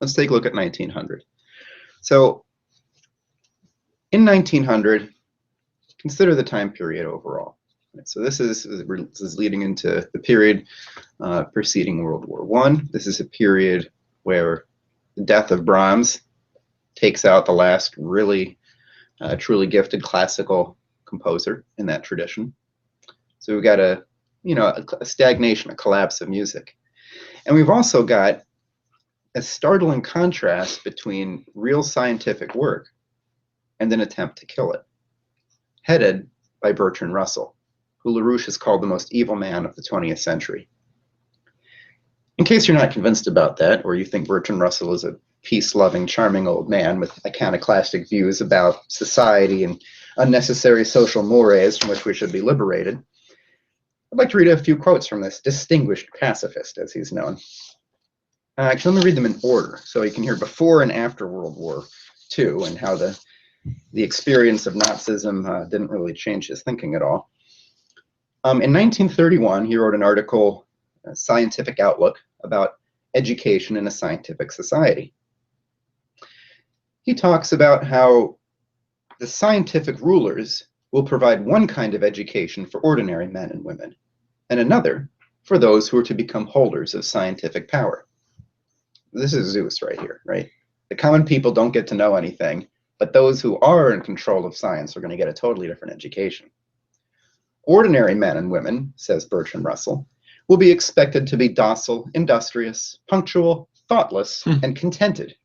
Let's take a look at 1900. So in 1900, consider the time period overall. So this is leading into the period preceding World War I. This is a period where the death of Brahms takes out the last really truly gifted classical composer in that tradition. So we've got a stagnation, a collapse of music. And we've also got a startling contrast between real scientific work and an attempt to kill it, headed by Bertrand Russell, who LaRouche has called the most evil man of the 20th century. In case you're not convinced about that, or you think Bertrand Russell is a peace-loving, charming old man with iconoclastic views about society and unnecessary social mores from which we should be liberated, I'd like to read a few quotes from this distinguished pacifist, as he's known. Actually, let me read them in order, so you can hear before and after World War II and how the experience of Nazism didn't really change his thinking at all. In 1931, he wrote an article, Scientific Outlook, about education in a scientific society. He talks about how the scientific rulers will provide one kind of education for ordinary men and women, and another for those who are to become holders of scientific power. This is Zeus right here, right? The common people don't get to know anything, but those who are in control of science are going to get a totally different education. Ordinary men and women, says Bertrand Russell, will be expected to be docile, industrious, punctual, thoughtless, and contented.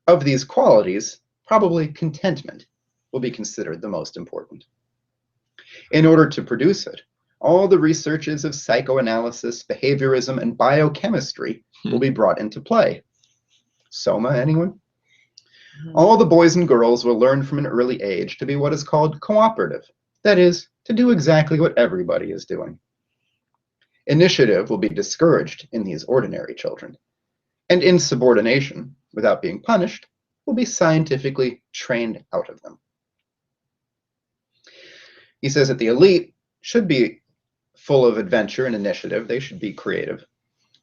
Of these qualities, probably contentment will be considered the most important. In order to produce it, all the researches of psychoanalysis, behaviorism, and biochemistry will be brought into play. Soma, anyone? All the boys and girls will learn from an early age to be what is called cooperative, that is, to do exactly what everybody is doing. Initiative will be discouraged in these ordinary children, and insubordination, without being punished, will be scientifically trained out of them. He says that the elite should be full of adventure and initiative. They should be creative.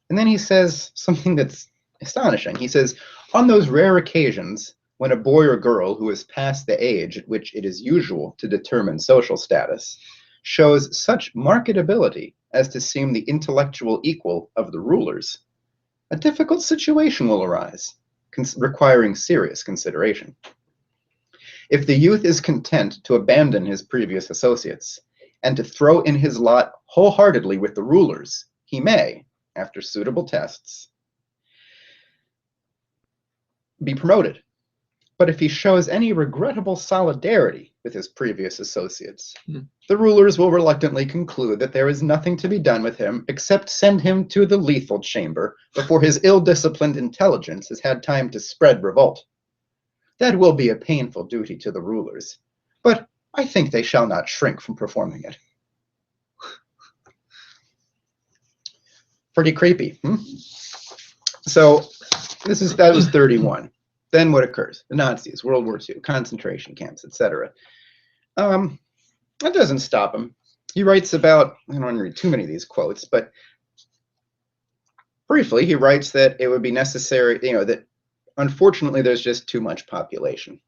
And then he says something that's astonishing. He says, on those rare occasions when a boy or girl who is past the age at which it is usual to determine social status shows such marked ability as to seem the intellectual equal of the rulers, a difficult situation will arise, requiring serious consideration. If the youth is content to abandon his previous associates and to throw in his lot wholeheartedly with the rulers, he may, after suitable tests, be promoted. But if he shows any regrettable solidarity with his previous associates, the rulers will reluctantly conclude that there is nothing to be done with him except send him to the lethal chamber before his ill-disciplined intelligence has had time to spread revolt. That will be a painful duty to the rulers, but I think they shall not shrink from performing it. Pretty creepy. So that was 31. Then what occurs? The Nazis, World War II, concentration camps, etc. That doesn't stop him. He writes about, I don't want to read too many of these quotes, but briefly he writes that it would be necessary, that unfortunately there's just too much population.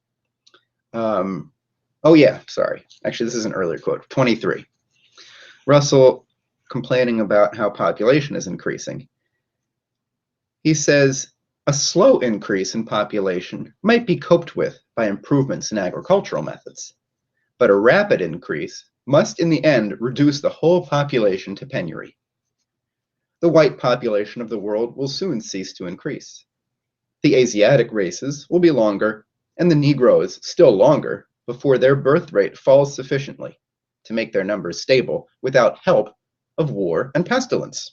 Oh yeah, sorry. Actually, this is an earlier quote, 23. Russell complaining about how population is increasing. He says, a slow increase in population might be coped with by improvements in agricultural methods, but a rapid increase must in the end reduce the whole population to penury. The white population of the world will soon cease to increase. The Asiatic races will be longer, and the Negroes still longer, before their birth rate falls sufficiently to make their numbers stable without help of war and pestilence.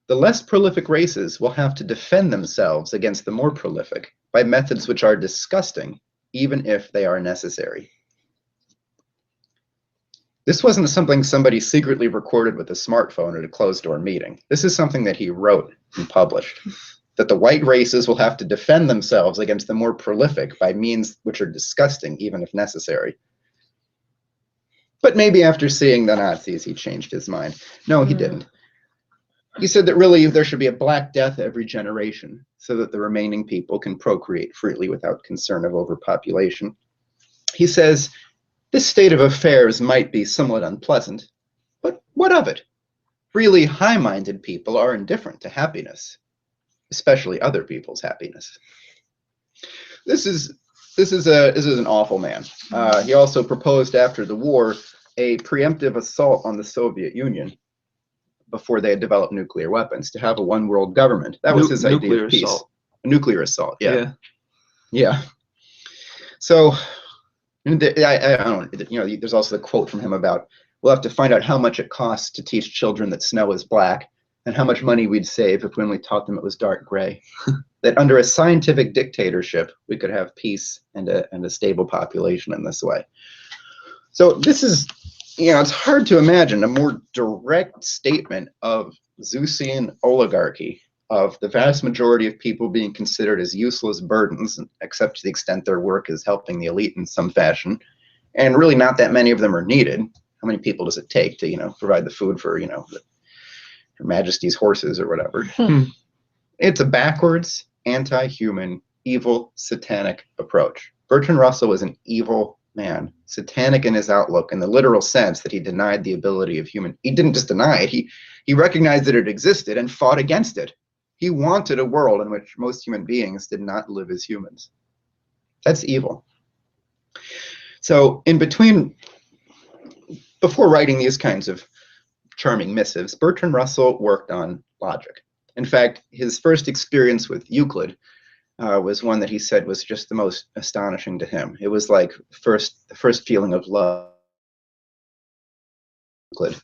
The less prolific races will have to defend themselves against the more prolific by methods which are disgusting, even if they are necessary. This wasn't something somebody secretly recorded with a smartphone at a closed-door meeting. This is something that he wrote and published, that the white races will have to defend themselves against the more prolific by means which are disgusting, even if necessary. But maybe after seeing the Nazis, he changed his mind. No, he didn't. He said that really there should be a Black Death every generation so that the remaining people can procreate freely without concern of overpopulation. He says, this state of affairs might be somewhat unpleasant, but what of it? Really high-minded people are indifferent to happiness, especially other people's happiness. This is an awful man. He also proposed after the war a preemptive assault on the Soviet Union before they had developed nuclear weapons to have a one-world government. That was his idea of peace. Assault. A nuclear assault. Yeah. So, I don't. There's also the quote from him about, we'll have to find out how much it costs to teach children that snow is black, and how much money we'd save if we only taught them it was dark gray. That under a scientific dictatorship, we could have peace and a stable population in this way. So this is, it's hard to imagine a more direct statement of Zeusian oligarchy, of the vast majority of people being considered as useless burdens, except to the extent their work is helping the elite in some fashion. And really not that many of them are needed. How many people does it take to, provide the food for, Her Majesty's horses or whatever? It's a backwards, anti-human, evil, satanic approach. Bertrand Russell was an evil man, satanic in his outlook, in the literal sense that he denied the ability of he didn't just deny it, he recognized that it existed and fought against it. He wanted a world in which most human beings did not live as humans. That's evil. So before writing these kinds of charming missives, Bertrand Russell worked on logic. In fact, his first experience with Euclid was one that he said was just the most astonishing to him. It was like the first feeling of love. Euclid.